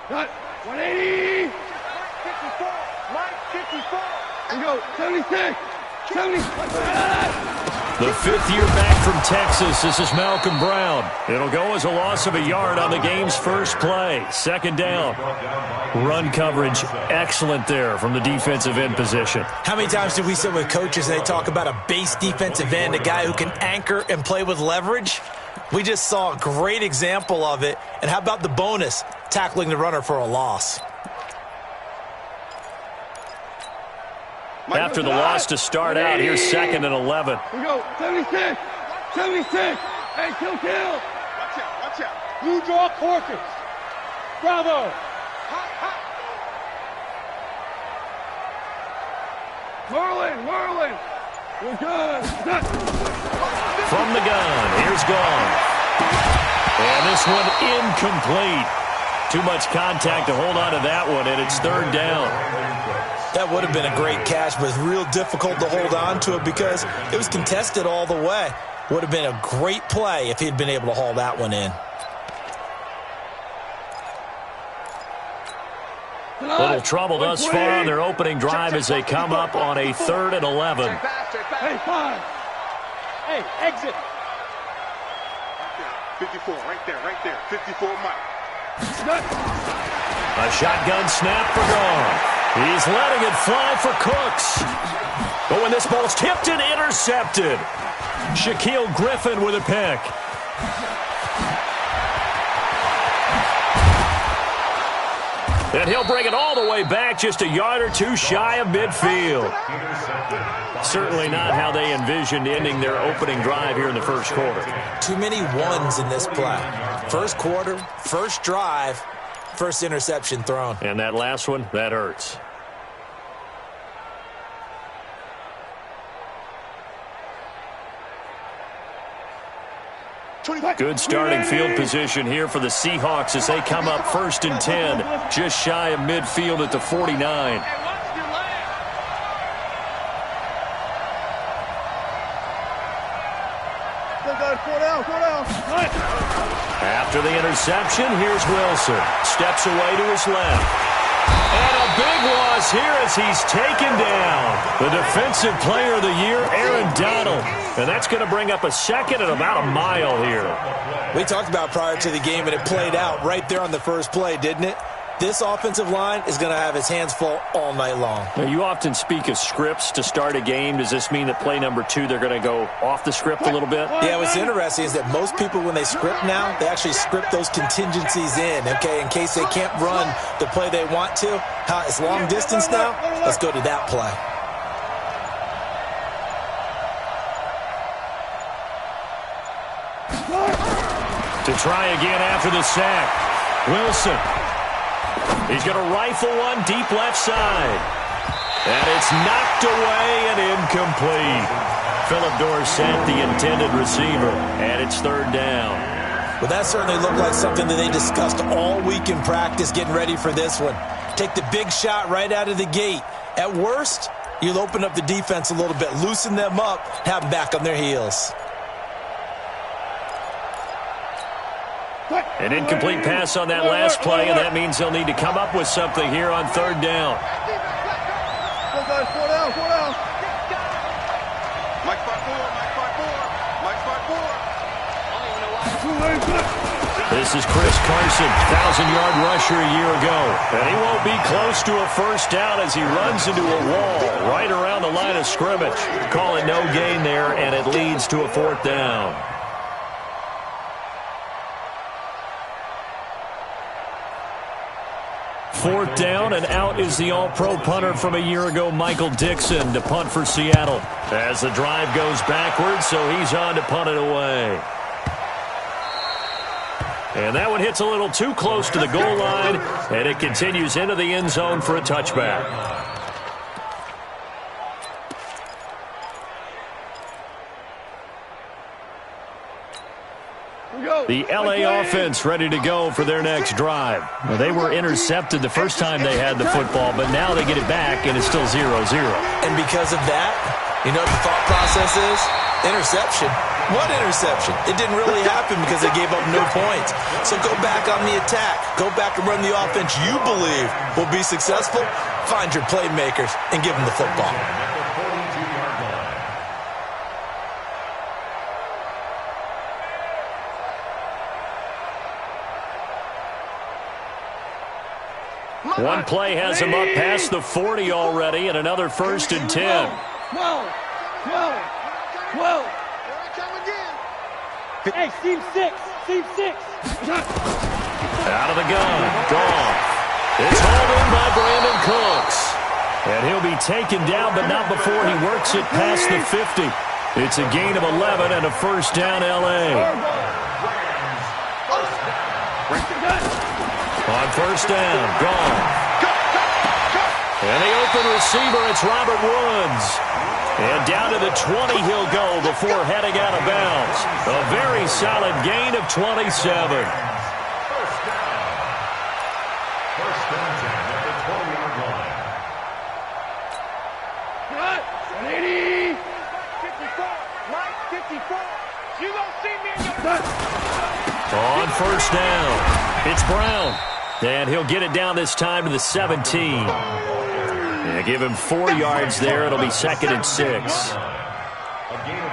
Got 180. 54. Mike 54. We go 76. 70. The fifth year back from Texas. This is Malcolm Brown. It'll go as a loss of a yard on the game's first play. Second down. Run coverage excellent there from the defensive end position. How many times do we sit with coaches and they talk about a base defensive end, a guy who can anchor and play with leverage? We just saw a great example of it. And how about the bonus, tackling the runner for a loss? After the loss to start out, here's 2nd and 11. We go 76. 76. Hey, kill. Watch out. You draw Corkins. Bravo. Merlin. We're good. From the gun, here's gone. And this one incomplete. Too much contact to hold on to that one, and it's 3rd down. That would have been a great catch, but it's real difficult to hold on to it because it was contested all the way. Would have been a great play if he'd been able to haul that one in. Little trouble thus far on their opening drive as they come up on a 3rd and 11. Hey, 5. Hey, exit. 54, right there. 54, Mike. A shotgun snap for Gone. He's letting it fly for Cooks. But when this ball's tipped and intercepted, Shaquille Griffin with a pick. And he'll bring it all the way back, just a yard or two shy of midfield. Certainly not how they envisioned ending their opening drive here in the first quarter. Too many ones in this play. First quarter, first drive, first interception thrown. And that last one, that hurts. Good starting field position here for the Seahawks as they come up 1st and 10, just shy of midfield at the 49. After the interception, here's Wilson. Steps away to his left. And a big loss here as he's taken down. The defensive player of the year, Aaron Donald. And that's going to bring up a 2nd and about a mile here. We talked about prior to the game, and it played out right there on the first play, didn't it? This offensive line is going to have its hands full all night long. Now, you often speak of scripts to start a game. Does this mean that play number 2, they're going to go off the script a little bit? Yeah, what's interesting is that most people, when they script now, they actually script those contingencies in, okay, in case they can't run the play they want to. It's long distance now. Let's go to that play. To try again after the sack. Wilson. He's going to rifle one deep left side. And it's knocked away and incomplete. Philip Dorsett, the intended receiver, and it's 3rd down. Well, that certainly looked like something that they discussed all week in practice, getting ready for this one. Take the big shot right out of the gate. At worst, you'll open up the defense a little bit, loosen them up, have them back on their heels. An incomplete pass on that last play, and that means they'll need to come up with something here on 3rd down. Mike 5-4. This is Chris Carson, 1,000-yard rusher a year ago. And he won't be close to a first down as he runs into a wall right around the line of scrimmage. Call it no gain there, and it leads to a 4th down. 4th down, and out is the all-pro punter from a year ago, Michael Dixon, to punt for Seattle. As the drive goes backwards, so he's on to punt it away. And that one hits a little too close to the goal line, and it continues into the end zone for a touchback. The L.A. offense ready to go for their next drive. Well, they were intercepted the first time they had the football, but now they get it back, and it's still 0-0. And because of that, you know what the thought process is? Interception. What interception? It didn't really happen because they gave up no points. So go back on the attack. Go back and run the offense you believe will be successful. Find your playmakers and give them the football. One play has him up past the 40 already, and another 1st and 10. 12. Hey, seam 6. Seam 6. Out of the gun. Gone. It's hauled in by Brandon Cooks. And he'll be taken down, but not before he works it past the 50. It's a gain of 11 and a 1st down, L.A. On 1st down, gone. And the open receiver, it's Robert Woods. And down to the 20 he'll go before heading out of bounds. A very solid gain of 27. First down 10 at the 20-yard line. 54. Mike, 54. You gonna see me in your... On 1st down, it's Brown. And he'll get it down this time to the 17. And give him 4 yards there. It'll be 2nd and 6.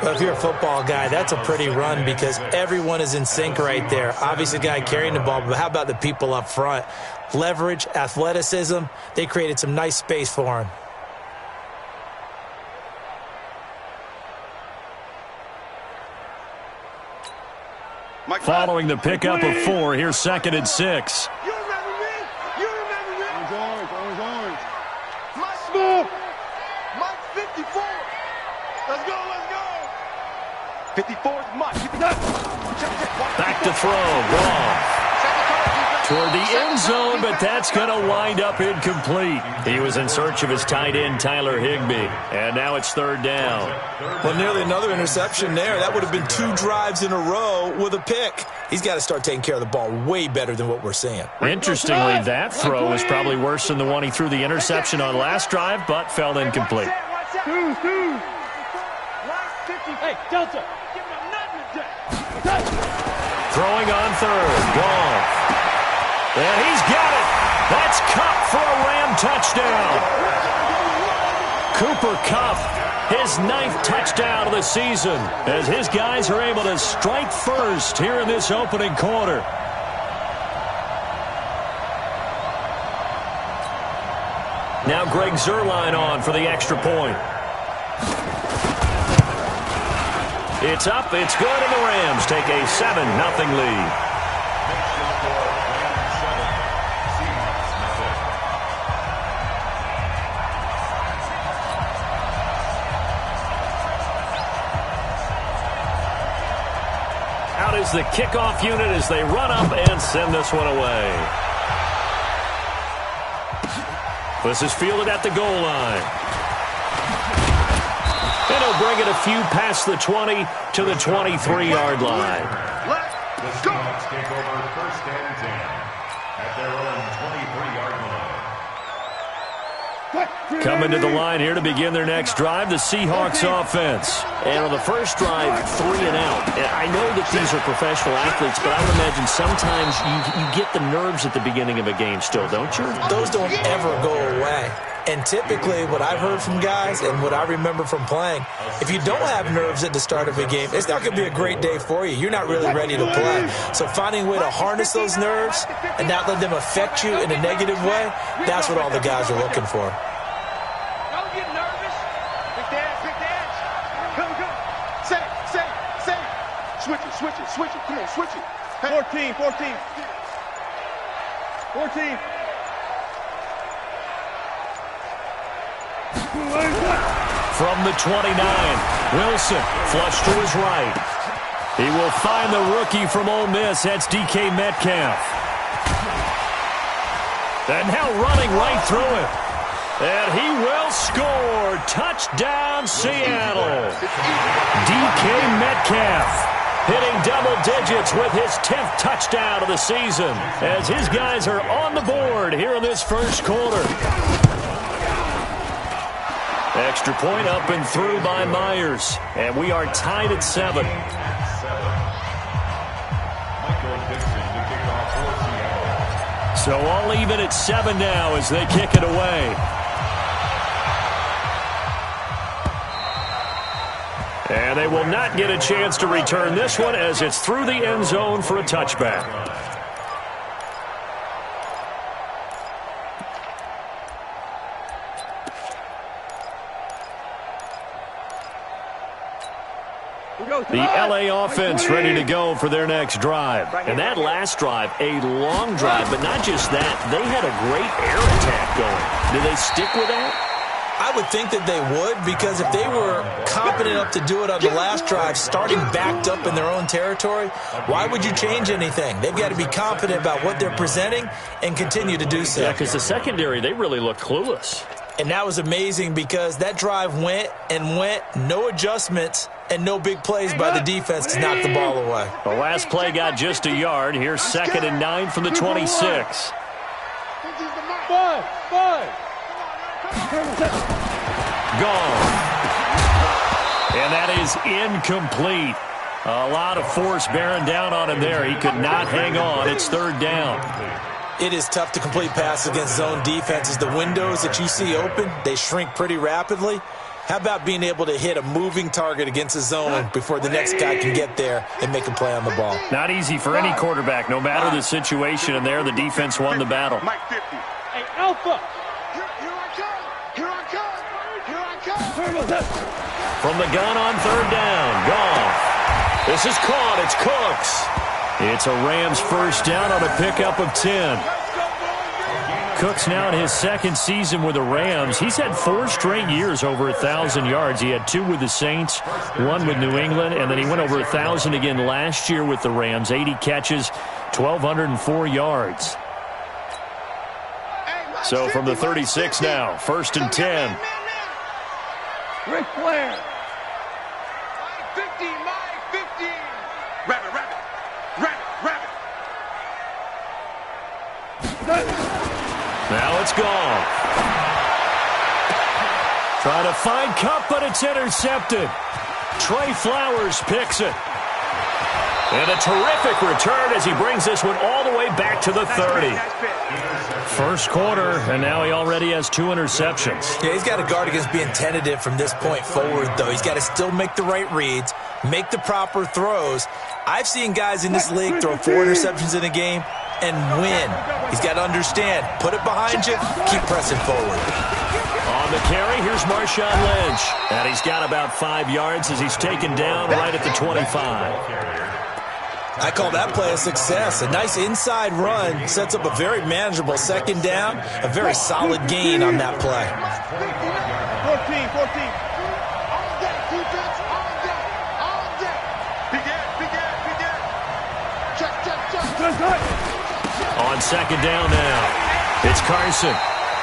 Well, if you're a football guy, that's a pretty run because everyone is in sync right there. Obviously, the guy carrying the ball, but how about the people up front? Leverage, athleticism, they created some nice space for him. Following the pickup of 4, here's 2nd and 6. You remember me? You remember me? Orange. Mike Smith. Mike 54. Let's go. 54 is Mike. Back to throw. Wrong. Toward the end zone, but that's going to wind up incomplete. He was in search of his tight end, Tyler Higbee. And now it's 3rd down. Well, nearly another interception there. That would have been 2 drives in a row with a pick. He's got to start taking care of the ball way better than what we're seeing. Interestingly, that throw was probably worse than the one he threw the interception on last drive, but fell incomplete. Hey, Delta. Give him nothing today. Throwing on 3rd. Gone. And he's got it. That's Kupp for a Ram touchdown. Cooper Kupp, his 9th touchdown of the season, as his guys are able to strike first here in this opening quarter. Now Greg Zuerlein on for the extra point. It's up, it's good, and the Rams take a 7-0 lead. Out is the kickoff unit as they run up and send this one away. This is fielded at the goal line. And he'll bring it a few past the 20 to the 23-yard line. The Seahawks take over 1st and 10 at their own 23-yard line. Coming to the line here to begin their next drive, the Seahawks offense. And on the first drive, 3 and out. And I know that these are professional athletes, but I would imagine sometimes you get the nerves at the beginning of a game still, don't you? Those don't ever go away. And typically, what I've heard from guys and what I remember from playing, if you don't have nerves at the start of a game, it's not going to be a great day for you. You're not really ready to play. So finding a way to harness those nerves and not let them affect you in a negative way, that's what all the guys are looking for. Don't get nervous. Big dance. Come. Say. Switch it. Come on, switch it. 14. From the 29, Wilson flush to his right. He will find the rookie from Ole Miss. That's DK Metcalf. And now running right through it. And he will score. Touchdown, Seattle. DK Metcalf hitting double digits with his 10th touchdown of the season as his guys are on the board here in this first quarter. Extra point up and through by Myers. And we are tied at 7. So all even at 7 now as they kick it away. And they will not get a chance to return this one as it's through the end zone for a touchback. The LA offense ready to go for their next drive. And that last drive, a long drive, but not just that. They had a great air attack going. Do they stick with that? I would think that they would, because if they were confident enough to do it on the last drive, starting backed up in their own territory, why would you change anything? They've got to be confident about what they're presenting and continue to do so. Yeah, because the secondary, they really looked clueless. And that was amazing because that drive went and went, no adjustments, and no big plays by the defense to knock the ball away. The last play got just a yard. Here's 2nd and 9 from the 26. Gone. And that is incomplete. A lot of force bearing down on him there. He could not hang on. It's 3rd down. It is tough to complete passes against zone defenses. The windows that you see open, they shrink pretty rapidly. How about being able to hit a moving target against a zone before the next guy can get there and make a play on the ball? Not easy for any quarterback, no matter the situation. And there, the defense won the battle. Hey, Alpha! Here I come! From the gun on 3rd down. Gone. This is caught. It's Cooks. It's a Rams 1st down on a pickup of 10. Cooks now in his 2nd season with the Rams. He's had 4 straight years over 1,000 yards. He had 2 with the Saints, 1 with New England, and then he went over 1,000 again last year with the Rams. 80 catches, 1,204 yards. So from the 36 now, 1st and 10. Ric Flair. 50, my 50. Rabbit. Now it's gone. Trying to find Cup, but it's intercepted. Trey Flowers picks it. And a terrific return as he brings this one all the way back to the 30. First quarter, and now he already has 2 interceptions. Yeah, he's got to guard against being tentative from this point forward, though. He's got to still make the right reads, make the proper throws. I've seen guys in this league throw 4 interceptions in a game and win. He's got to understand, put it behind you, keep pressing forward. On the carry, here's Marshawn Lynch. And he's got about 5 yards as he's taken down right at the 25. I call that play a success. A nice inside run sets up a very manageable 2nd down, a very solid gain on that play. 14. On deck, defense, on deck. Check. On 2nd down now, it's Carson.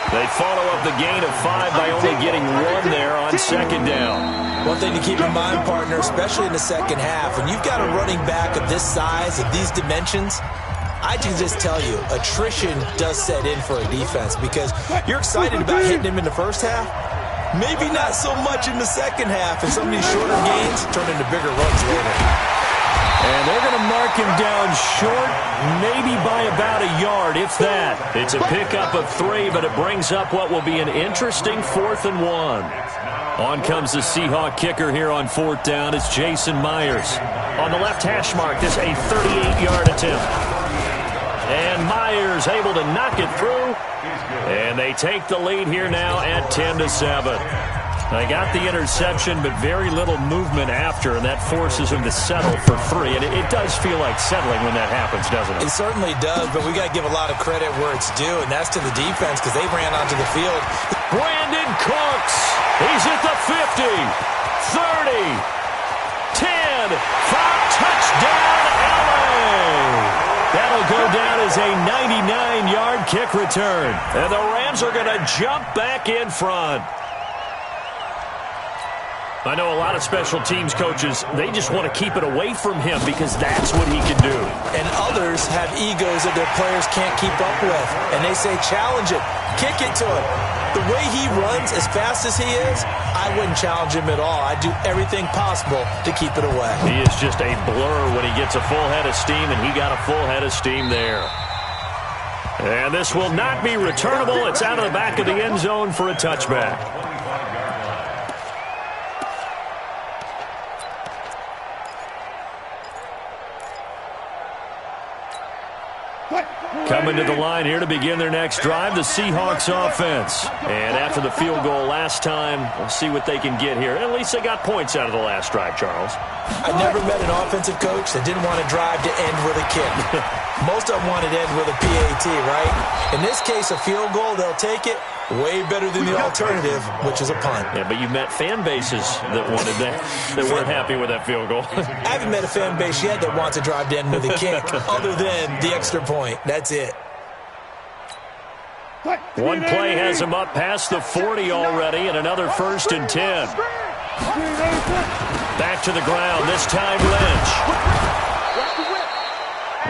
They follow up the gain of 5 by only getting 1 there on 2nd down. One thing to keep in mind, partner, especially in the second half, when you've got a running back of this size, of these dimensions, I can just tell you, attrition does set in for a defense because you're excited about hitting him in the first half. Maybe not so much in the second half, and some of these shorter gains turn into bigger runs later. And they're going to mark him down short, maybe by about a yard, if that. It's a pickup of 3, but it brings up what will be an interesting 4th and 1. On comes the Seahawk kicker here on 4th down. It's Jason Myers. On the left hash mark, this a 38-yard attempt. And Myers able to knock it through. And they take the lead here now at 10-7. They got the interception, but very little movement after, and that forces him to settle for 3. And it does feel like settling when that happens, doesn't it? It certainly does, but we got to give a lot of credit where it's due, and that's to the defense because they ran onto the field. Brandon Cooks. He's at the 50, 30, 10, 5, touchdown, LA. That'll go down as a 99-yard kick return. And the Rams are going to jump back in front. I know a lot of special teams coaches, they just want to keep it away from him because that's what he can do. And others have egos that their players can't keep up with. And they say, challenge it, kick it to him. The way he runs as fast as he is, I wouldn't challenge him at all. I'd do everything possible to keep it away. He is just a blur when he gets a full head of steam, and he got a full head of steam there. And this will not be returnable. It's out of the back of the end zone for a touchback. Coming to the line here to begin their next drive, the Seahawks offense. And after the field goal last time, we'll see what they can get here. At least they got points out of the last drive, Charles. I never met an offensive coach that didn't want to drive to end with a kick. Most of them wanted to end with a PAT, right? In this case, a field goal, they'll take it. Way better than the alternative, which is a punt. Yeah, but you met fan bases that wanted that weren't happy with that field goal. I haven't met a fan base yet that wants to drive to end with a kick, other than the extra point. That's it. One play has him up past the 40 already, and another 1st and 10. Back to the ground, this time Lynch.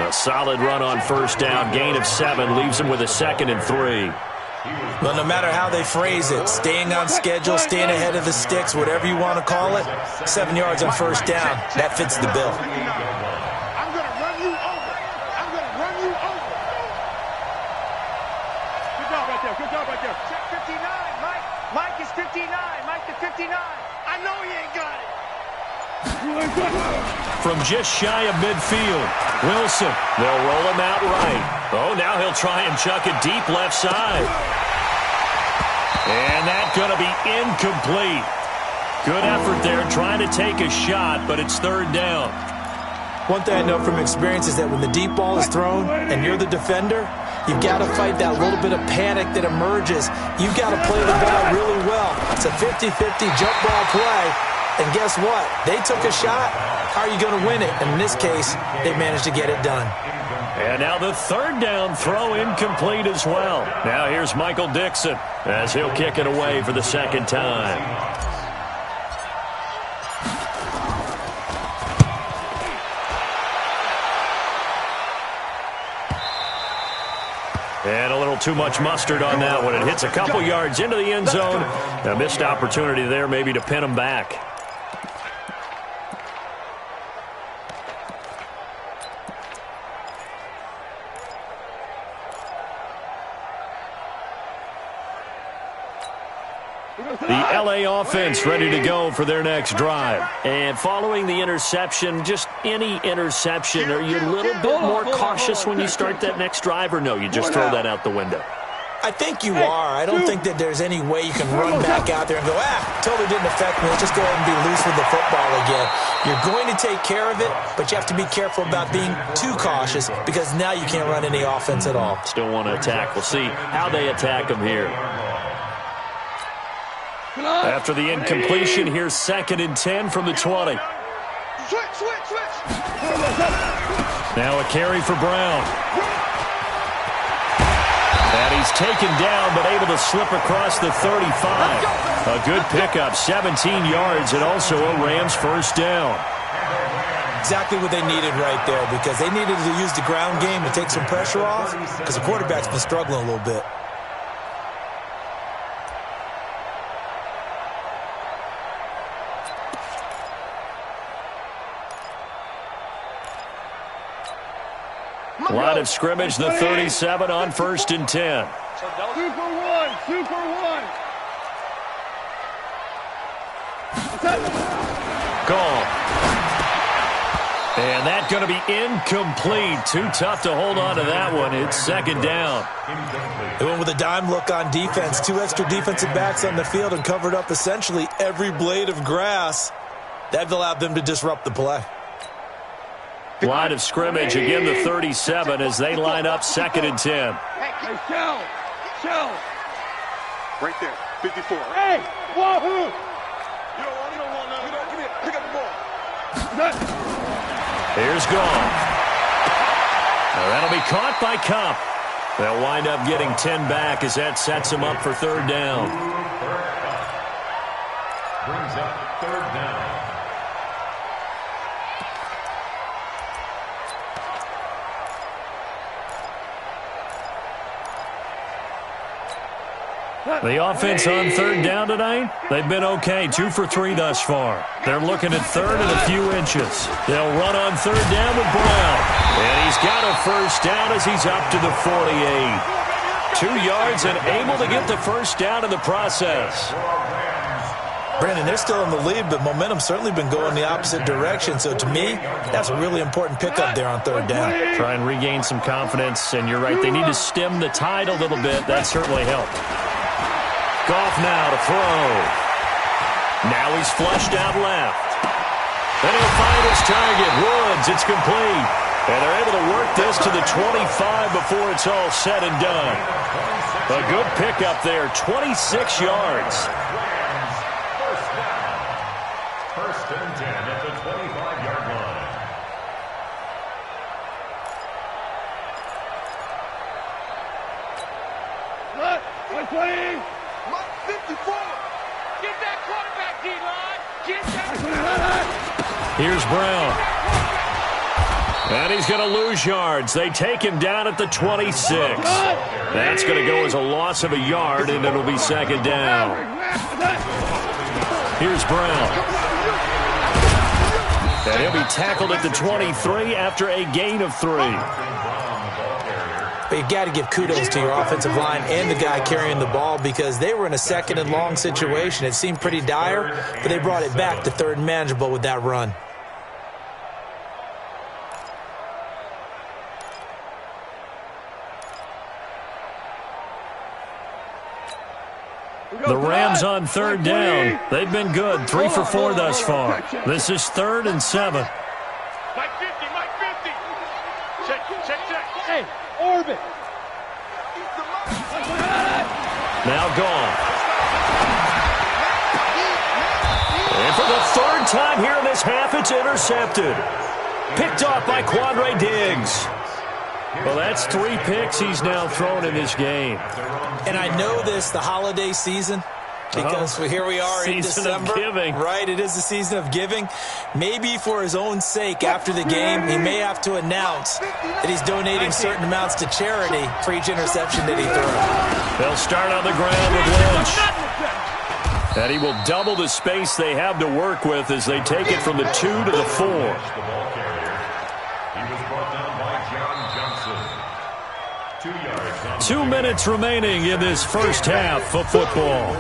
A solid run on 1st down, gain of 7, leaves him with a 2nd and 3. Well, no matter how they phrase it, staying on schedule, staying ahead of the sticks, whatever you want to call it, 7 yards on 1st down, that fits the bill. I'm going to run you over. I'm going to run you over. Good job right there. Good job right there. Check 59, Mike. Mike is 59. Mike to 59. I know he ain't got it. From just shy of midfield, Wilson. They'll roll him out right. Oh, now he'll try and chuck it deep left side. And that's going to be incomplete. Good effort there, trying to take a shot, but it's 3rd down. One thing I know from experience is that when the deep ball is thrown and you're the defender, you've got to fight that little bit of panic that emerges. You've got to play the ball really well. It's a 50-50 jump ball play. And guess what? They took a shot. How are you going to win it? And in this case, they managed to get it done. And now the 3rd down throw incomplete as well. Now here's Michael Dixon as he'll kick it away for the 2nd time. And a little too much mustard on that one. It hits a couple yards into the end zone. A missed opportunity there maybe to pin him back. The LA offense ready to go for their next drive. And following the interception, just any interception, are you a little bit more cautious when you start that next drive, or no, you just throw that out the window? I think you are. I don't think that there's any way you can run back out there and go, totally didn't affect me. Let's just go ahead and be loose with the football again. You're going to take care of it, but you have to be careful about being too cautious because now you can't run any offense at all. Still want to attack. We'll see how they attack them here. After the incompletion, here's 2nd and 10 from the 20. Switch. Now a carry for Brown. And he's taken down, but able to slip across the 35. A good pickup, 17 yards, and also a Rams 1st down. Exactly what they needed right there because they needed to use the ground game to take some pressure off because the quarterback's been struggling a little bit. Line of scrimmage, the 37 on 1st and 10. Super one. Gone. And that's going to be incomplete. Too tough to hold on to that one. It's 2nd down. They went with a dime look on defense. 2 extra defensive backs on the field and covered up essentially every blade of grass. That allowed them to disrupt the play. Line of scrimmage, again the 37 as they line up 2nd and 10. Hey, Shell. Right there, 54. Hey, wahoo! You don't want none. Come here, pick up the ball. Here's Gone. Now that'll be caught by Cup. They'll wind up getting 10 back as that sets them up for 3rd down. Brings up third down. The offense on third down tonight, they've been okay, 2 for 3 thus far. They're looking at third and a few inches. They'll run on third down with Brown. And he's got a first down as he's up to the 48. 2 yards and able to get the first down in the process. Brandon, they're still in the lead, but momentum's certainly been going the opposite direction. So to me, that's a really important pickup there on third down. Try and regain some confidence, and you're right, they need to stem the tide a little bit. That certainly helped. Goff now to throw. Now he's flushed out left. And he'll find his target. Woods, it's complete. And they're able to work this to the 25 before it's all said and done. A good pickup there, 26 yards. First and 10 at the 25-yard line. Look, we're playing. 54. Get that quarterback, D-line. Get that. Here's Brown. And he's going to lose yards. They take him down at the 26. That's going to go as a loss of a yard, and it'll be second down. Here's Brown. And he'll be tackled at the 23 after a gain of 3. But you've got to give kudos to your offensive line and the guy carrying the ball because they were in a second and long situation. It seemed pretty dire, but they brought it back to third and manageable with that run. The Rams on third down. They've been good, 3 for 4 thus far. This is 3rd and 7. Mike 50, Mike 50. Check. Hey, orbit. Now gone. And for the 3rd time here in this half, it's intercepted. Picked off by Quandre Diggs. Well, that's 3 picks he's now thrown in this game. And I know this, the holiday season, because here we are in December. Season of giving. Right, it is the season of giving. Maybe for his own sake after the game, he may have to announce that he's donating certain amounts to charity for each interception that he throws. They'll start on the ground with Lynch. And he will double the space they have to work with as they take it from the 2 to the 4. The ball carrier. He was brought down by John Johnson. 2 yards. 2 minutes remaining in this first half of football.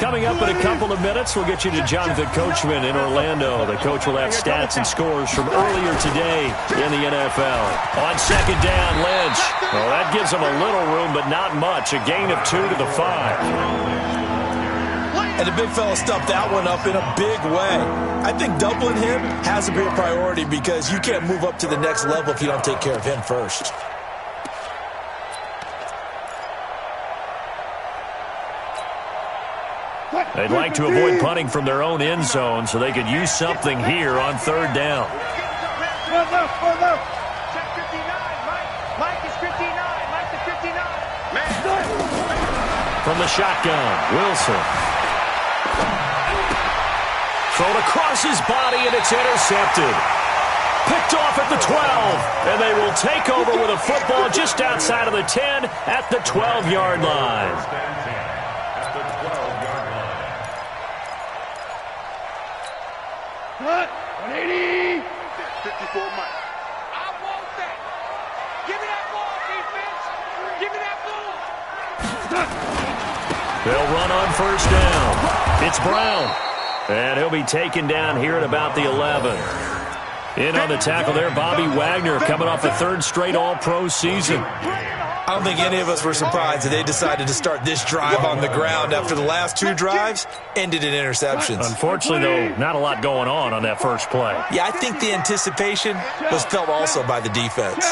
Coming up in a couple of minutes, we'll get you to Jonathan Coachman in Orlando. The coach will have stats and scores from earlier today in the NFL. On second down, Lynch. Well, that gives him a little room, but not much. A gain of 2 to the 5. And the big fella stuffed that one up in a big way. I think doubling him has to be a priority because you can't move up to the next level if you don't take care of him first. They'd like to avoid punting from their own end zone so they could use something here on third down. Check 59, Mike. Mike is 59. Mike is 59. Man. From the shotgun, Wilson. Thrown across his body, and it's intercepted. Picked off at the 12, and they will take over with a football just outside of the 10 at the 12-yard line. Cut. 180. 54, Mike. I want that. Give me that ball, defense. Give me that ball. They'll run on first down. It's Brown. And he'll be taken down here at about the 11. In on the tackle there, Bobby Wagner, coming off a 3rd straight All-Pro season. I don't think any of us were surprised that they decided to start this drive on the ground after the last 2 drives ended in interceptions. Unfortunately, though, not a lot going on that first play. Yeah, I think the anticipation was felt also by the defense.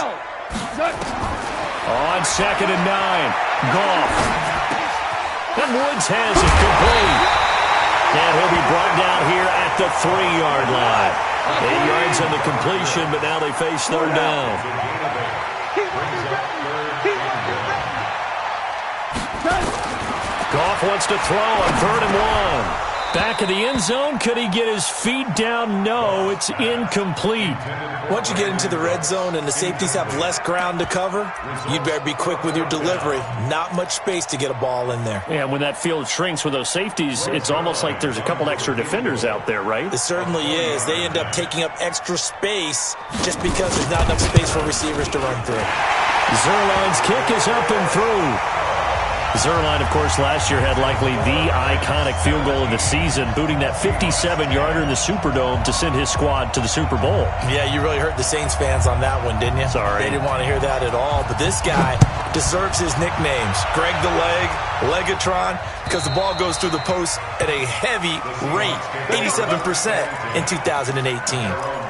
On second and 9, Goff. And Woods has it complete. And he'll be brought down here at the 3-yard line. 8 yards on the completion, but now they face third down. Goff wants to throw on 3rd and 1. Back of the end zone. Could he get his feet down? No, it's incomplete. Once you get into the red zone and the safeties have less ground to cover, you'd better be quick with your delivery. Not much space to get a ball in there. Yeah, when that field shrinks with those safeties, it's almost like there's a couple extra defenders out there, right? It certainly is. They end up taking up extra space just because there's not enough space for receivers to run through. Zerline's kick is up and through. Zerline, of course, last year had likely the iconic field goal of the season, booting that 57-yarder in the Superdome to send his squad to the Super Bowl. Yeah, you really hurt the Saints fans on that one, didn't you? Sorry. They didn't want to hear that at all. But this guy deserves his nicknames. Greg the Leg, Legatron, because the ball goes through the post at a heavy rate, 87% in 2018.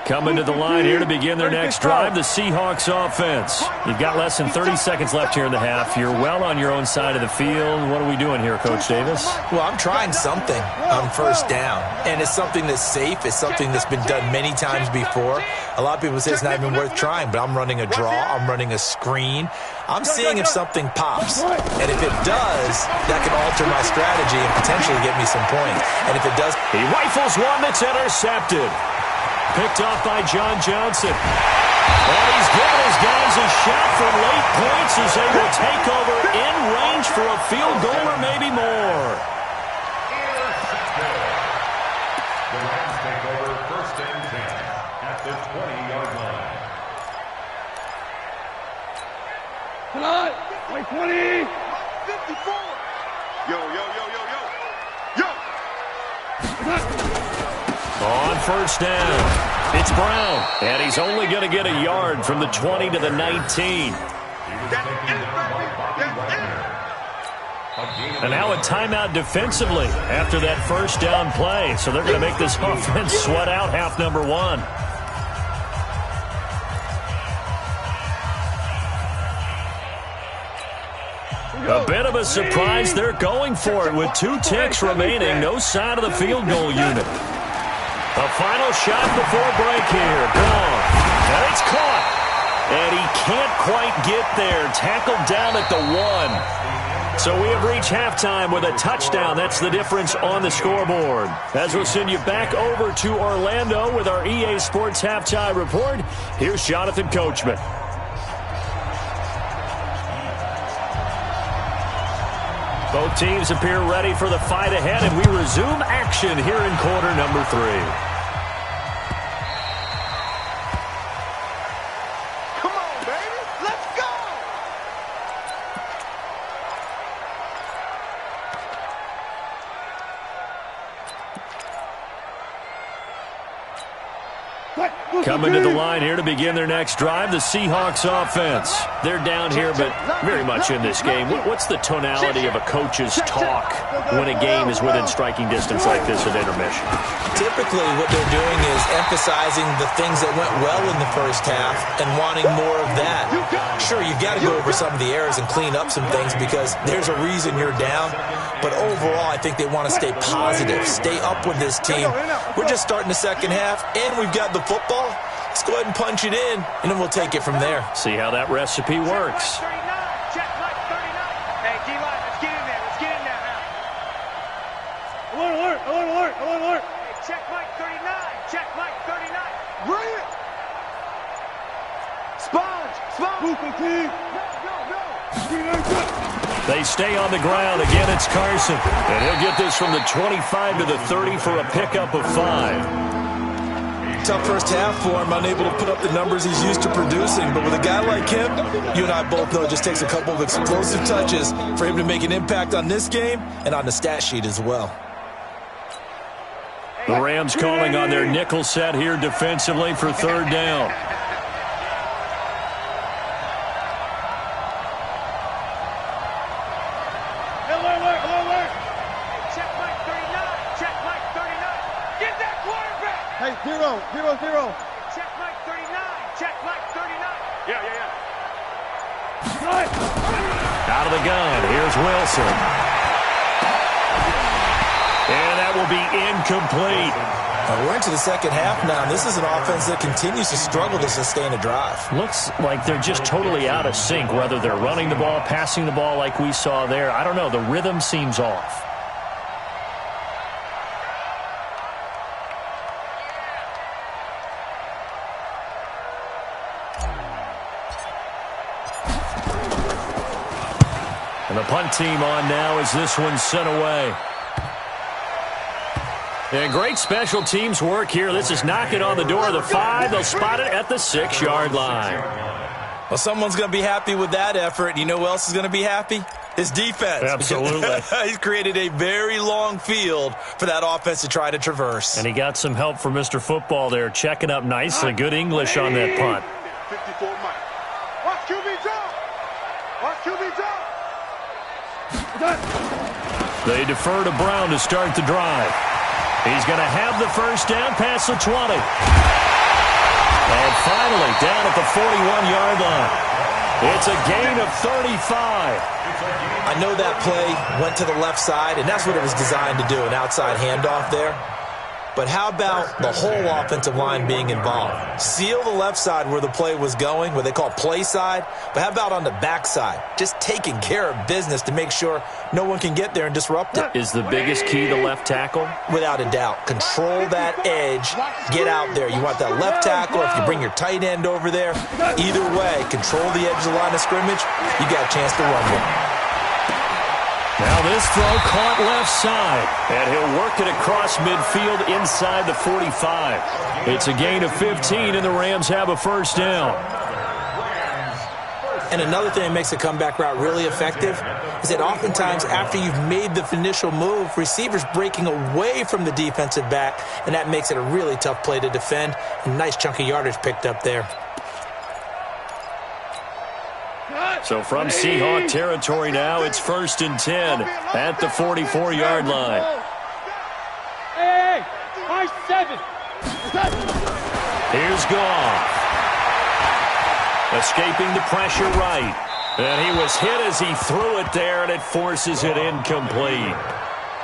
Coming to the line here to begin their next drive, the Seahawks offense. You've got less than 30 seconds left here in the half. You're well on your own side of the field. What are we doing here, Coach Davis? Well, I'm trying something on 1st down, and it's something that's safe. It's something that's been done many times before. A lot of people say it's not even worth trying, but I'm running a draw. I'm running a screen. I'm seeing if something pops, and if it does, that can alter my strategy and potentially get me some points. And if it does, he rifles one that's intercepted. Picked off by John Johnson. And he's given his guys a shot for late points as they will take over in range for a field goal or maybe more. The Rams take over 1st and 10 at the 20-yard line. Tonight, like 20. 54. Yo, yo, yo, yo, yo. Yo. On 1st down, it's Brown, and he's only going to get a yard from the 20 to the 19. And now a timeout defensively after that 1st down play. So they're going to make this offense sweat out half number 1. A bit of a surprise. They're going for it with 2 ticks remaining. No sign of the field goal unit. A final shot before break here. Gone. And it's caught. And he can't quite get there. Tackled down at the 1. So we have reached halftime with a touchdown. That's the difference on the scoreboard. As we'll send you back over to Orlando with our EA Sports Halftime Report, here's Jonathan Coachman. Both teams appear ready for the fight ahead, and we resume action here in quarter number 3. Come on, baby. Let's go. Coming to the line here to begin their next drive, the Seahawks offense. They're down here, but very much in this game. What's the tonality of a coach's talk when a game is within striking distance like this at intermission? Typically what they're doing is emphasizing the things that went well in the 1st half and wanting more of that. Sure, you've got to go over some of the errors and clean up some things because there's a reason you're down. But overall, I think they want to stay positive, stay up with this team. We're just starting the 2nd half, and we've got the football. Let's go ahead and punch it in, and then we'll take it from there. See how that recipe works. Check Mike 39. Hey, D-line, let's get in there. Let's get in there now. Alert, alert, alert, alert, alert. Hey, check Mike 39. Check Mike 39. Bring it. Sponge. Move the team. They stay on the ground. Again, it's Carson. And he'll get this from the 25 to the 30 for a pickup of 5. Tough 1st half for him, unable to put up the numbers he's used to producing. But with a guy like him, you and I both know it just takes a couple of explosive touches for him to make an impact on this game and on the stat sheet as well. The Rams calling on their nickel set here defensively for 3rd down. Hey, 0, 0, 0. Check Mike 39. Check Mike 39. Yeah. Out of the gun, here's Wilson. will be incomplete. We're into the second half now. This is an offense that continues to struggle to sustain a drive. Looks like they're just totally out of sync, whether they're running the ball, passing the ball like we saw there. I don't know. The rhythm seems off. And the punt team on now as this one's sent away. And great special teams work here. This is knocking on the door of the 5. They'll spot it at the 6-yard line. Well, someone's going to be happy with that effort. You know who else is going to be happy? His defense. Absolutely. He's created a very long field for that offense to try to traverse. And he got some help from Mr. Football there, checking up nicely. Good English on that punt. 54 Mike. Watch QB drop. Watch QB drop. They defer to Brown to start the drive. He's going to have the first down past the 20. And finally, down at the 41-yard line. It's a gain of 35. I know that play went to the left side, and that's what it was designed to do, an outside handoff there. But how about the whole offensive line being involved? Seal the left side where the play was going, what they call play side. But how about on the back side? Just taking care of business to make sure no one can get there and disrupt it. Is the biggest key the left tackle? Without a doubt. Control that edge. Get out there. You want that left tackle. If you bring your tight end over there, either way, control the edge of the line of scrimmage. You got a chance to run with it. Now this throw caught left side, and he'll work it across midfield inside the 45. It's a gain of 15, and the Rams have a first down. And another thing that makes a comeback route really effective is that oftentimes after you've made the initial move, receivers breaking away from the defensive back, and that makes it a really tough play to defend. A nice chunk of yardage picked up there. So from Seahawk territory now, it's 1st and 10 at the 44-yard line. Hey, 7. Here's Goff. Escaping the pressure right. And he was hit as he threw it there, and it forces it incomplete.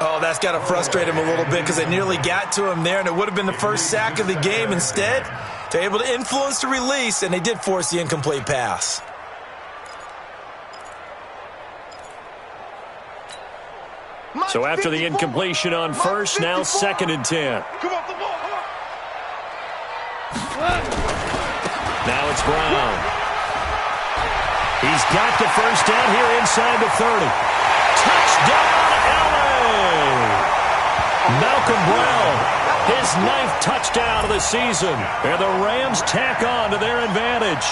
Oh, that's got to frustrate him a little bit because they nearly got to him there, and it would have been the first sack of the game. Instead, they're able to influence the release, and they did force the incomplete pass. So after the incompletion on first, now 2nd and 10. Come off the ball. Now it's Brown. He's got the first down here inside the 30. Touchdown, LA! Malcolm Brown, his 9th touchdown of the season. And the Rams tack on to their advantage.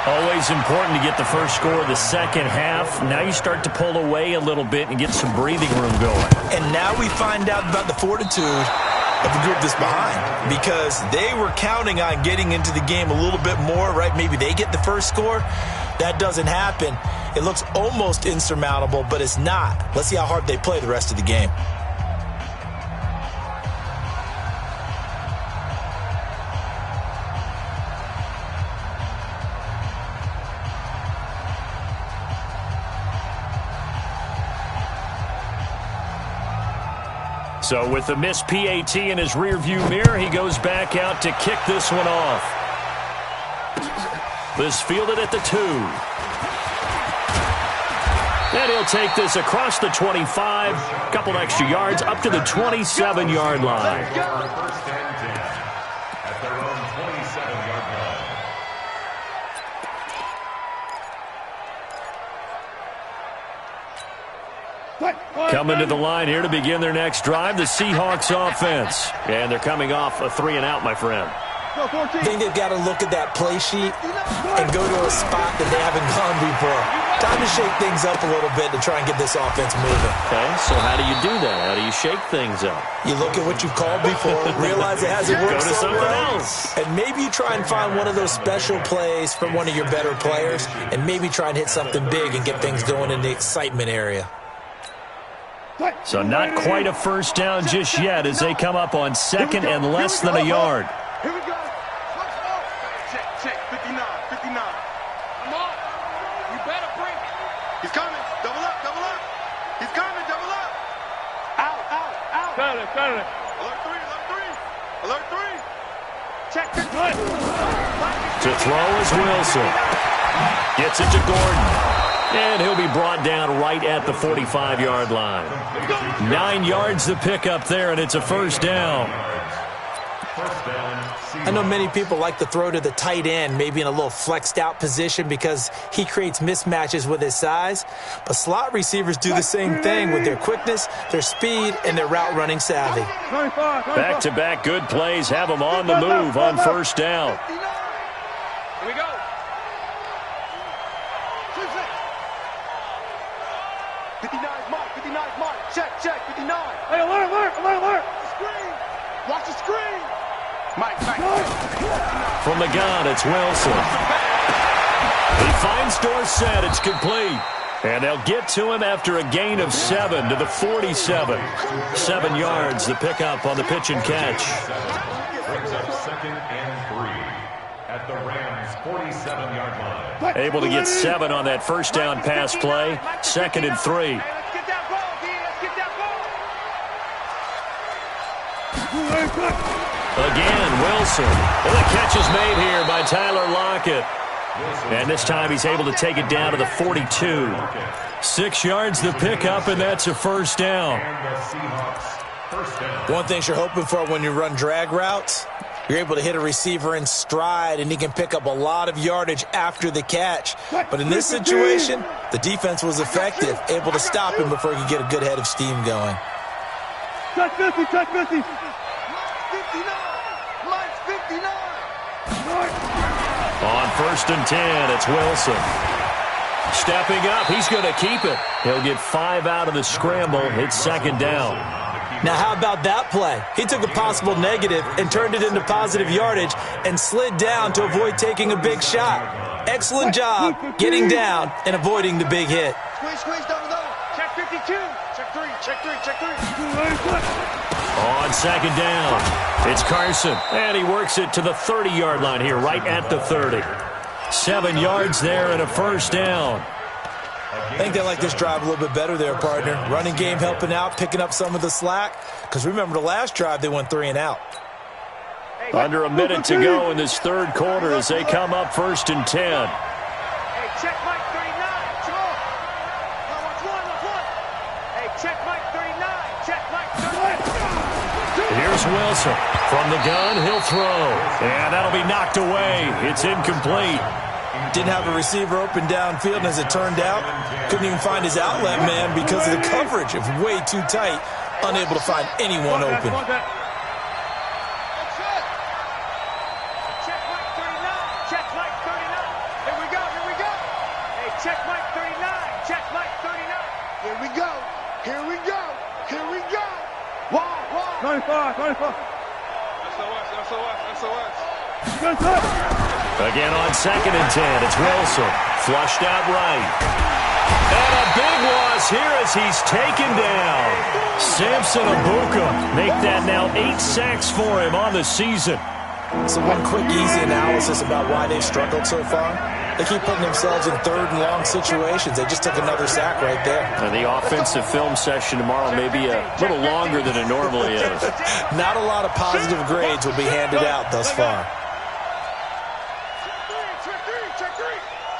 Always important to get the first score of the second half. Now you start to pull away a little bit and get some breathing room going. And now we find out about the fortitude of the group that's behind, because they were counting on getting into the game a little bit more, right? Maybe they get the first score. That doesn't happen. It looks almost insurmountable, but it's not. Let's see how hard they play the rest of the game. So with the missed PAT in his rearview mirror, he goes back out to kick this one off. This fielded at the 2. And he'll take this across the 25, a couple extra yards, up to the 27-yard line. First and 10 at their own 27-yard line. Coming to the line here to begin their next drive, the Seahawks offense. And they're coming off a 3-and-out, my friend. I think they've got to look at that play sheet and go to a spot that they haven't gone before. Time to shake things up a little bit to try and get this offense moving. Okay, so how do you do that? How do you shake things up? You look at what you've called before, realize it hasn't worked Go to so something well, else. and maybe you try and find one of those special plays from one of your better players, and maybe try and hit something big and get things going in the excitement area. So not quite a first down just yet as they come up on 2nd and less than a yard. Here we go. Check. 59. I'm on. You better bring it. He's coming. Double up. He's coming. Double up. Out. it, got it. Alert three, alert three. Alert three. Check. To throw is Wilson. Gets it to Gordon. And he'll be brought down right at the 45-yard line. 9 yards to pick up there, and it's a first down. I know many people like to throw to the tight end, maybe in a little flexed out position because he creates mismatches with his size. But slot receivers do the same thing with their quickness, their speed, and their route running savvy. Back-to-back good plays have them on the move on first down. Here we go. 59's Mike, 59's Mike. Check, 59. Hey, alert. Screen. Watch the screen. Mike. From the gun, it's Wilson. He finds Dorsett. It's complete. And they'll get to him after a gain of 7 to the 47. 7 yards, the pickup on the pitch and catch. Brings up 2nd and 3 at the Rams' 47-yard line. Able to get 7 on that first down pass play. 2nd and 3. Hey, let's get that ball, D. Let's get that ball. Again, Wilson. And the catch is made here by Tyler Lockett. And this time he's able to take it down to the 42. 6 yards the pickup, and that's a first down. One thing you're hoping for when you run drag routes, you're able to hit a receiver in stride, and he can pick up a lot of yardage after the catch. But in this situation, the defense was effective, able to stop him before he could get a good head of steam going. Check 50. 59. Mike's 59. On 1st and 10, it's Wilson. Stepping up, he's going to keep it. He'll get 5 out of the scramble. It's 2nd down. Now, how about that play? He took a possible negative and turned it into positive yardage and slid down to avoid taking a big shot. Excellent job getting down and avoiding the big hit. Squeeze, double. Check 52. Check 3. On 2nd down, it's Carson. And he works it to the 30-yard line here, right at the 30. 7 yards there and a first down. I think they like this drive a little bit better there, partner. Running game helping out, picking up some of the slack. Because remember, the last drive, they went 3 and out. Under a minute to go in this 3rd quarter as they come up 1st and 10. Hey, check Mike 39. Watch one. Hey, check Mike 39. Check Mike 39. Here's Wilson. From the gun, he'll throw. And that'll be knocked away. It's incomplete. Didn't have a receiver open downfield, and as it turned out, couldn't even find his outlet man because of the coverage. It was way too tight, unable to find anyone open. Check Mike 39. Check Mike 39. Here we go. Hey, check Mike 39. Check Mike 39. Here we go. Wow. 25. SOS. Again on 2nd and 10, it's Wilson. Flushed out right. And a big loss here as he's taken down. Samson Abuka make that now 8 sacks for him on the season. So one quick, easy analysis about why they've struggled so far. They keep putting themselves in 3rd and long situations. They just took another sack right there. And the offensive film session tomorrow may be a little longer than it normally is. Not a lot of positive grades will be handed out thus far.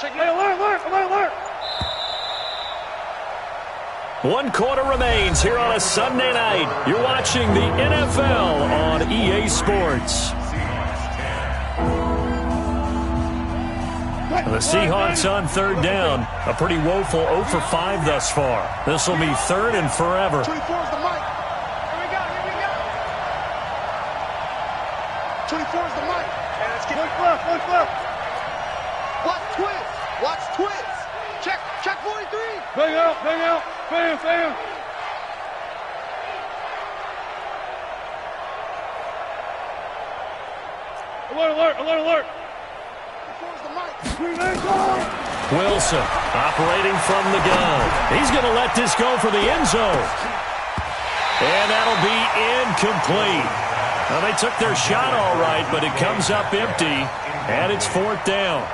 Hey, alert. 1 quarter remains here on a Sunday night. You're watching the NFL on EA Sports. The Seahawks on 3rd down. A pretty woeful 0 for 5 thus far. This will be 3rd and forever. 24's the mic. Here we go. 24's the mic. Hey, let's get Look left. Watch twist. Check 43. Bang out. Bam. Alert. 24's the mic. Wilson operating from the gun. He's going to let this go for the end zone. And that'll be incomplete. Well, they took their shot all right, but it comes up empty, and it's 4th down.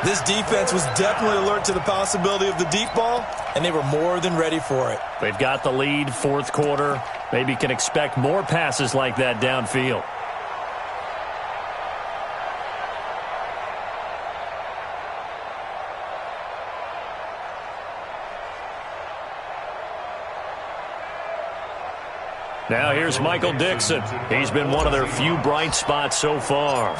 This defense was definitely alert to the possibility of the deep ball, and they were more than ready for it. They've got the lead, 4th quarter. Maybe can expect more passes like that downfield. Now here's Michael Dixon. He's been one of their few bright spots so far.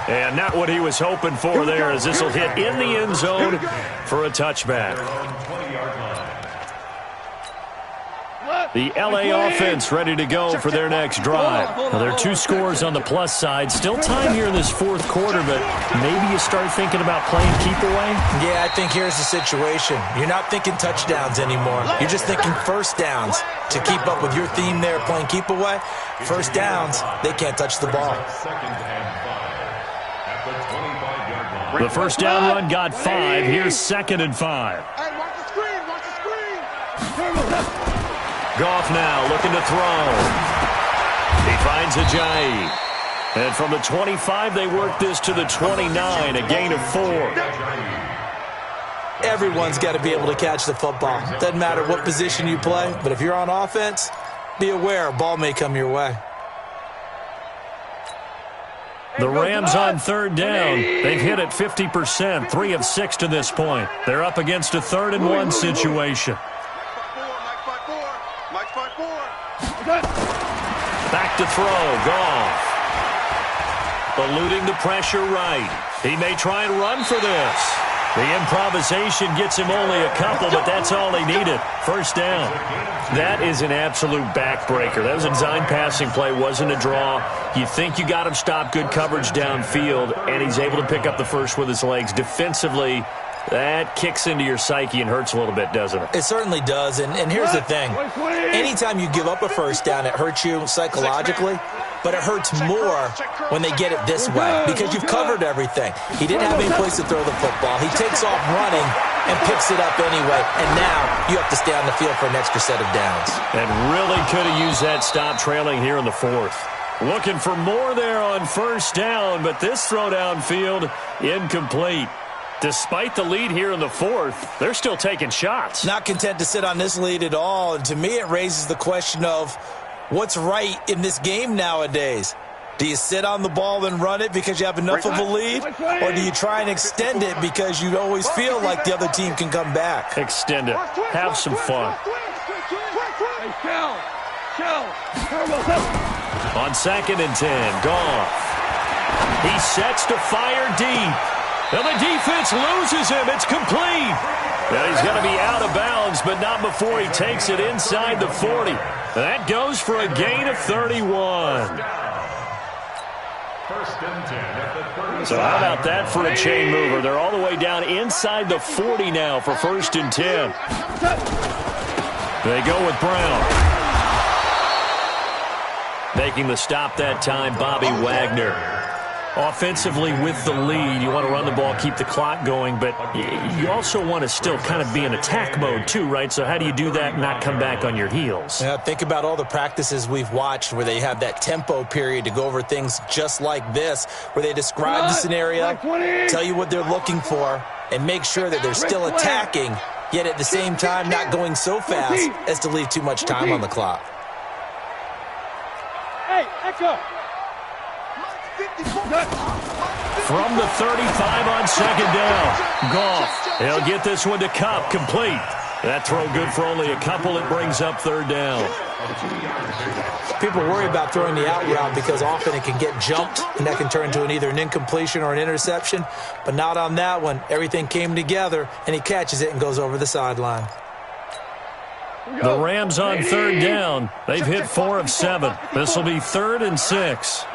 And not what he was hoping for there, as this will hit in the end zone for a touchback. The LA offense ready to go for their next drive. Now, there are 2 scores on the plus side. Still time here in this fourth quarter, but maybe you start thinking about playing keep away? Yeah, I think here's the situation. You're not thinking touchdowns anymore. You're just thinking first downs. To keep up with your theme there, playing keep away, first downs, they can't touch the ball. The first down run got 5. Here's 2nd and 5. Hey, watch the screen, watch the screen. Goff now looking to throw. He finds Ajayi. And from the 25, they work this to the 29, a gain of 4. Everyone's got to be able to catch the football. Doesn't matter what position you play, but if you're on offense, be aware a ball may come your way. The Rams on 3rd down. They've hit it 50%, 3 of 6 to this point. They're up against a 3rd and 1 situation. Back to throw, Goff. Eluding the pressure right. He may try and run for this. The improvisation gets him only a couple, but that's all he needed. First down. That is an absolute backbreaker. That was a design passing play, wasn't a draw. You think you got him stopped, good coverage downfield, and he's able to pick up the first with his legs. Defensively, that kicks into your psyche and hurts a little bit, doesn't it? It certainly does, and here's the thing. Anytime you give up a first down, it hurts you psychologically, but it hurts more when they get it this way because you've covered everything. He didn't have any place to throw the football. He takes off running and picks it up anyway, and now you have to stay on the field for an extra set of downs. And really could have used that stop trailing here in the 4th. Looking for more there on first down, but this throw downfield incomplete. Despite the lead here in the 4th, they're still taking shots. Not content to sit on this lead at all. And to me, it raises the question of what's right in this game nowadays. Do you sit on the ball and run it because you have enough of a lead? Or do you try and extend it because you always feel like the other team can come back? Extend it. Have some fun. On 2nd and 10, Goff. He sets to fire deep. And the defense loses him. It's complete. Now he's going to be out of bounds, but not before he takes it inside the 40. That goes for a gain of 31. So how about that for a chain mover? They're all the way down inside the 40 now for 1st and 10. They go with Brown. Making the stop that time, Bobby Wagner. Offensively with the lead, you want to run the ball, keep the clock going, but you also want to still kind of be in attack mode too, right? So how do you do that and not come back on your heels? Yeah, think about all the practices we've watched where they have that tempo period to go over things just like this, where they describe the scenario, tell you what they're looking for, and make sure that they're still attacking, yet at the same time not going so fast as to leave too much time on the clock. Hey, Echo. From the 35 on 2nd down, Goff. He'll get this one to Kupp, complete. That throw good for only a couple. It brings up 3rd down. People worry about throwing the out route because often it can get jumped, and that can turn into either an incompletion or an interception. But not on that one. Everything came together, and he catches it and goes over the sideline. The Rams on 3rd down. They've hit 4 of 7. This will be 3rd and 6.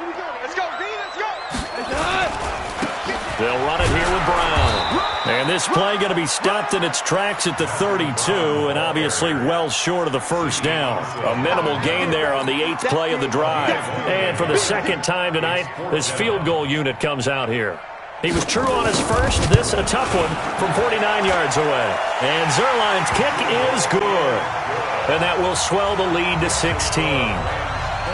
They'll run it here with Brown. And this play going to be stopped in its tracks at the 32, and obviously well short of the first down. A minimal gain there on the 8th play of the drive. And for the 2nd time tonight, this field goal unit comes out here. He was true on his first. This a tough one from 49 yards away. And Zerline's kick is good. And that will swell the lead to 16.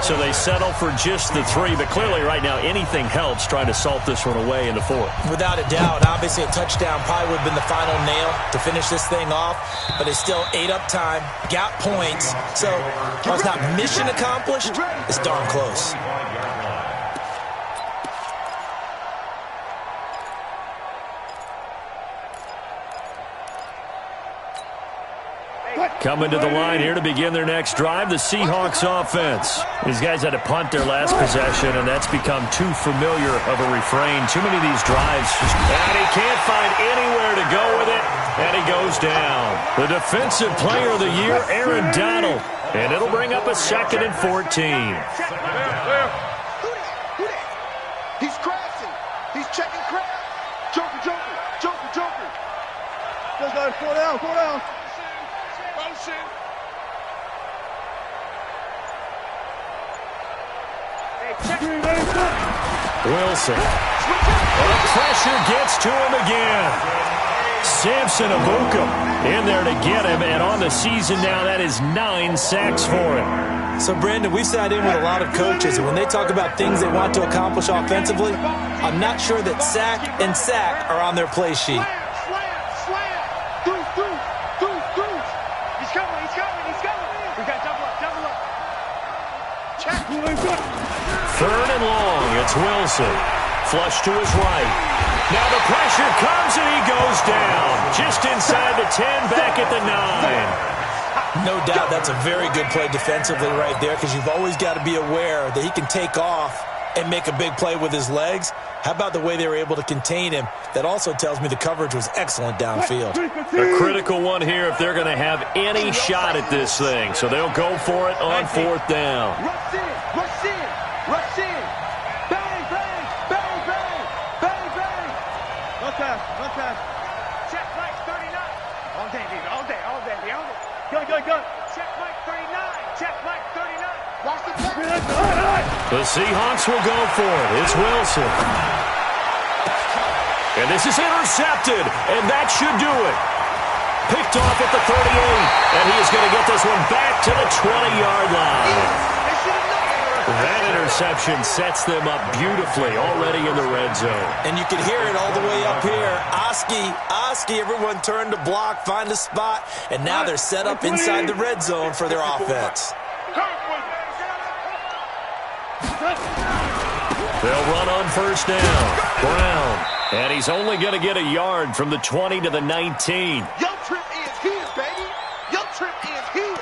So they settle for just the 3, but clearly right now anything helps trying to salt this one away in the 4th. Without a doubt, obviously a touchdown probably would have been the final nail to finish this thing off, but it's still ate up time, got points, so while it's not mission accomplished, it's darn close. Coming to the line here to begin their next drive, the Seahawks offense. These guys had to punt their last possession, and that's become too familiar of a refrain. Too many of these drives. And he can't find anywhere to go with it, and he goes down. The Defensive Player of the Year, Aaron Donald. And it'll bring up a 2nd and 14. He's crashing. He's checking crap. Joker, Joker, Joker, Joker. Just got 4 down, 4 down. Motion. Wilson. The pressure gets to him again. Samson Abuka in there to get him, and on the season now, that is 9 sacks for him. So, Brandon, we've sat in with a lot of coaches, and when they talk about things they want to accomplish offensively, I'm not sure that sack and sack are on their play sheet. Third and long, it's Wilson. Flush to his right. Now the pressure comes and he goes down. Just inside the 10, back at the 9. No doubt that's a very good play defensively right there, because you've always got to be aware that he can take off and make a big play with his legs. How about the way they were able to contain him? That also tells me the coverage was excellent downfield. A critical one here if they're going to have any shot at this thing. So they'll go for it on 4th down. Rush in, rush in, rush in. Bang, bang, bang, bang, bang, bang. No pass, no pass. Check Mike 39. All day, baby, all day, all day, all day. Go. Check Mike 39. Check Mike 39. Watch the play. The Seahawks will go for it. It's Wilson. And this is intercepted, and that should do it. Picked off at the 38, and he is going to get this one back to the 20-yard line. That interception sets them up beautifully already in the red zone. And you can hear it all the way up here. Oski, everyone turned to block, find a spot, and now they're set up inside the red zone for their offense. They'll run on 1st down. Brown. And he's only going to get a yard from the 20 to the 19. Your trip is here, baby. Your trip is here.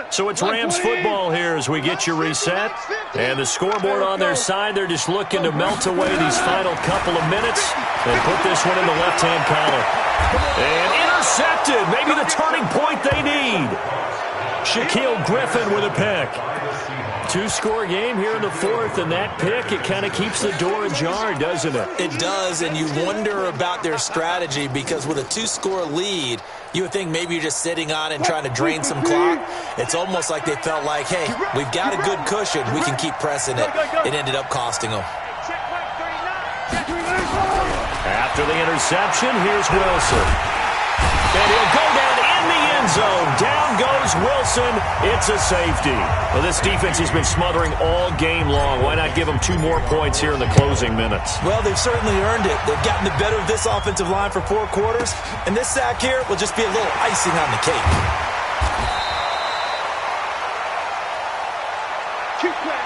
So it's Rams football here as we get you reset. And the scoreboard on their side, they're just looking to melt away these final couple of minutes and put this one in the left-hand column. And intercepted, maybe the turning point they need. Shaquille Griffin with a pick. 2-score game here in the 4th, and that pick, it kind of keeps the door ajar, doesn't it? It does, and you wonder about their strategy, because with a 2-score lead, you would think maybe you're just sitting on it and trying to drain some clock. It's almost like they felt like, hey, we've got a good cushion. We can keep pressing it. It ended up costing them. After the interception, here's Wilson. And he'll go down in the end zone. Down goes Wilson. It's a safety. Well, this defense has been smothering all game long. Why not give them 2 more points here in the closing minutes? Well, they've certainly earned it. They've gotten the better of this offensive line for 4 quarters, and this sack here will just be a little icing on the cake. Keep playing.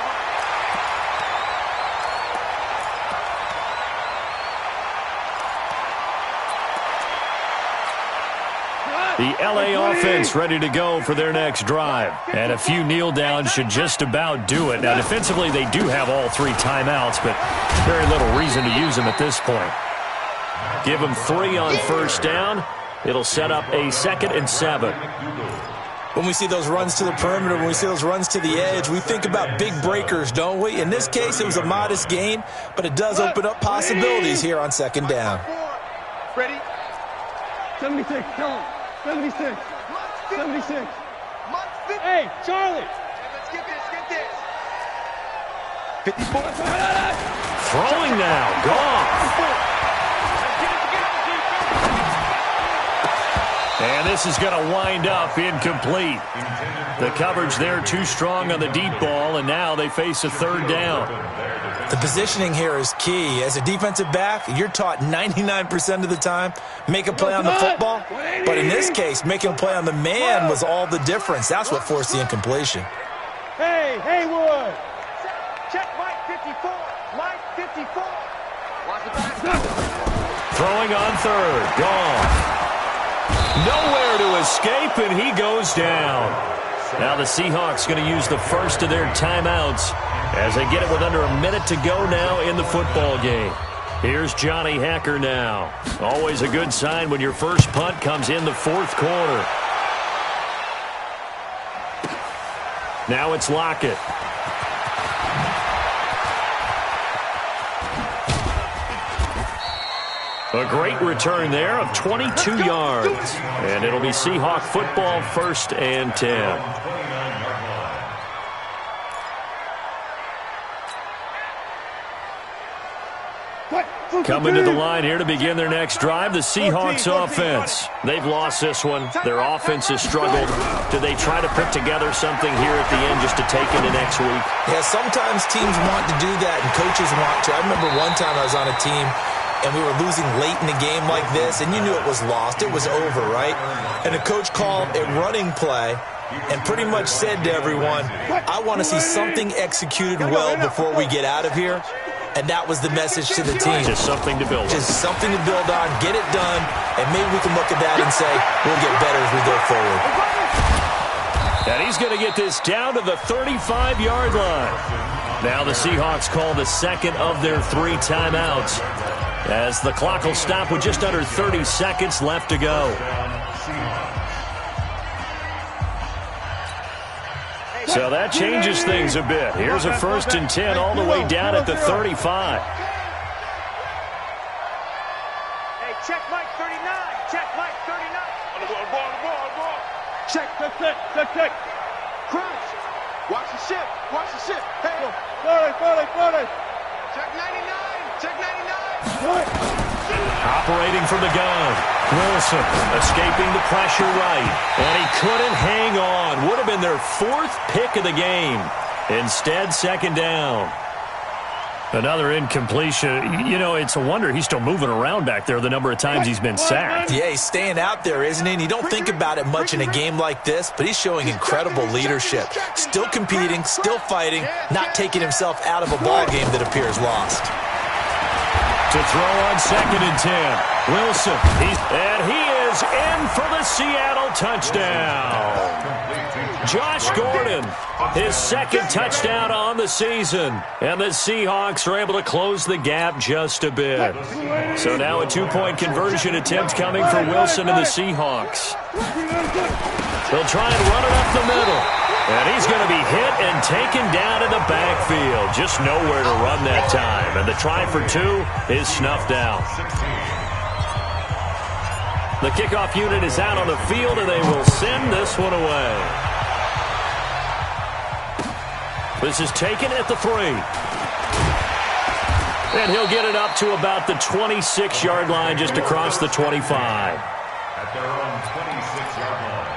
The LA offense ready to go for their next drive. And a few kneel downs should just about do it. Now, defensively, they do have all 3 timeouts, but very little reason to use them at this point. Give them 3 on 1st down. It'll set up a 2nd and 7. When we see those runs to the perimeter, when we see those runs to the edge, we think about big breakers, don't we? In this case, it was a modest gain, but it does open up possibilities here on 2nd down. Ready? 76, tell him. 76. 76. Hey, Charlie. Let's get this, get this. 54. Throwing now. Goff. And this is going to wind up incomplete. The coverage there too strong on the deep ball, and now they face a third down. The positioning here is key. As a defensive back, you're taught 99% of the time, make a play on the football. But in this case, making a play on the man was all the difference. That's what forced the incompletion. Hey, Haywood. Check Mike 54. Mike 54. Watch the back. Throwing on third. Gone. Nowhere to escape, and he goes down. Now the Seahawks going to use the first of their timeouts as they get it with under a minute to go now in the football game. Here's Johnny Hacker now. Always a good sign when your first punt comes in the fourth quarter. Now it's Lockett. A great return there of 22 yards. And it'll be Seahawk football, 1st and 10. Coming to the line here to begin their next drive, the Seahawks offense. They've lost this one. Their offense has struggled. Do they try to put together something here at the end just to take into next week? Yeah, sometimes teams want to do that and coaches want to. I remember one time I was on a team and we were losing late in a game like this, and you knew it was lost. It was over, right? And the coach called a running play and pretty much said to everyone, I want to see something executed well before we get out of here. And that was the message to the team. Just something to build on. Just something to build on, get it done, and maybe we can look at that and say, we'll get better as we go forward. And he's going to get this down to the 35-yard line. Now the Seahawks call the second of their 3 timeouts, as the clock will stop with just under 30 seconds left to go. So that changes things a bit. Here's a 1st and 10 all the way down at the 35. Hey, check Mike 39. Check Mike 39. Ball. Check. Crunch. Watch the ship. Hey. 40. Check 99. Check 99. Operating from the gun. Wilson escaping the pressure right. And he couldn't hang on. Would have been their 4th pick of the game. Instead, 2nd down. Another incompletion. You know, it's a wonder he's still moving around back there the number of times he's been sacked. Yeah, he's staying out there, isn't he? And you don't think about it much in a game like this, but he's showing incredible leadership. Still competing, still fighting, not taking himself out of a ball game that appears lost. To throw on 2nd and 10. Wilson. And he is in for the Seattle touchdown. Josh Gordon, his 2nd touchdown on the season. And the Seahawks are able to close the gap just a bit. So now a 2-point conversion attempt coming for Wilson and the Seahawks. They'll try and run it up the middle. And he's going to be hit and taken down in the backfield. Just nowhere to run that time. And the try for 2 is snuffed out. The kickoff unit is out on the field, and they will send this one away. This is taken at the 3. And he'll get it up to about the 26-yard line, just across the 25. At their own 26-yard line.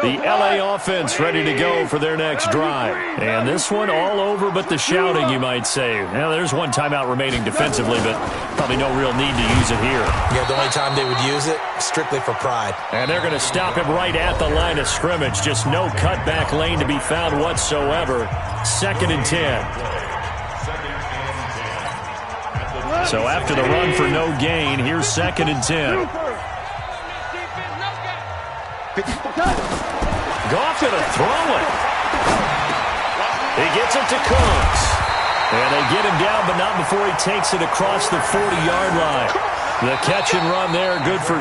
The LA offense ready to go for their next drive. And this one all over but the shouting, you might say. Now, there's one timeout remaining defensively, but probably no real need to use it here. Yeah, the only time they would use it, strictly for pride. And they're going to stop him right at the line of scrimmage. Just no cutback lane to be found whatsoever. 2nd and 10. So after the run for no gain, here's 2nd and 10. Goff going to throw it. He gets it to Cooks. And they get him down, but not before he takes it across the 40-yard line. The catch and run there, good for